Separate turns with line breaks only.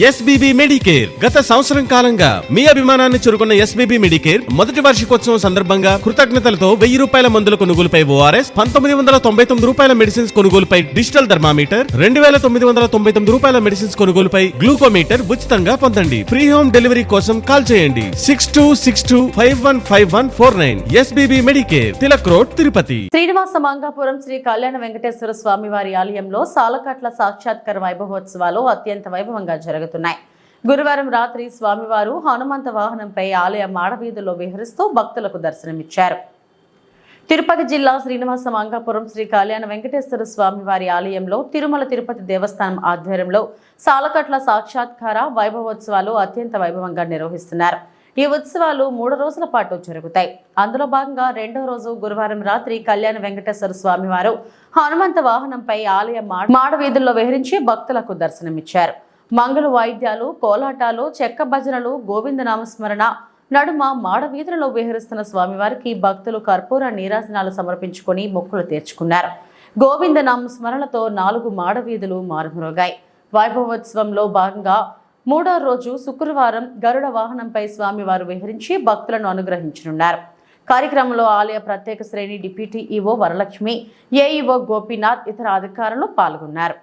SBB Medicare గత సంవత్సరం కాలంగా మీ అభిమానాన్ని చురుకున్న ఎస్బీబీ మెడికేర్ మొదటి వార్షికోత్సవం సందర్భంగా కృతజ్ఞతలతో 1000 రూపాయల మందుల కొనుగోలుపై ఓఆర్ఎస్, 1999 రూపాయల మెడిసిన్స్ కొనుగోలుపై డిజిటల్ థర్మామీటర్, 2999 రూపాయల మెడిసిన్స్ కొనుగోలుపై గ్లూకోమీటర్ ఉచితంగా పొందండి. ఫ్రీ హోమ్ డెలివరీ కోసం కాల్ చేయండి 6262515149. SBB Medicare, Tilak road, Tirupati.
Srinivasa Mangapuram Sri Kalyana Venkateswara స్వామి వారి ఆలయంలో సాలకట్ల సాక్షాత్కార వైభవోత్సవాలు అత్యంత వైభవంగా జరుగుతున్నాయి. గురువారం రాత్రి స్వామివారు హనుమంత వాహనంపై ఆలయ మాడవీధుల్లో విహరిస్తూ భక్తులకు దర్శనమిచ్చారు. తిరుపతి జిల్లా శ్రీనివాస మంగాపురం శ్రీ కళ్యాణ వెంకటేశ్వర స్వామి వారి ఆలయంలో తిరుమల తిరుపతి దేవస్థానం ఆధ్వర్యంలో సాలకట్ల సాక్షాత్కార వైభవోత్సవాలు అత్యంత వైభవంగా నిర్వహిస్తున్నారు. ఈ ఉత్సవాలు 3 రోజుల పాటు జరుగుతాయి. అందులో భాగంగా 2వ రోజు గురువారం రాత్రి కళ్యాణ వెంకటేశ్వర స్వామి వారు హనుమంత వాహనంపై ఆలయ మాడవీధుల్లో విహరించి భక్తులకు దర్శనమిచ్చారు. మంగళ వాయిద్యాలు, కోలాటాలు, చెక్క భజనలు, గోవింద నామస్మరణ నడుమ మాడవీధులలో విహరిస్తున్న స్వామివారికి భక్తులు కర్పూర నీరాజనాలు సమర్పించుకొని మొక్కులు తీర్చుకున్నారు. గోవింద నామస్మరణతో 4 మాడవీధులు మారుమ్రోగాయి. వైభవోత్సవంలో భాగంగా 3వ రోజు శుక్రవారం గరుడ వాహనంపై స్వామివారు విహరించి భక్తులను అనుగ్రహించనున్నారు. కార్యక్రమంలో ఆలయ ప్రత్యేక శ్రేణి deputy EO Varalakshmi, AEO Gopinath, ఇతర అధికారులు పాల్గొన్నారు.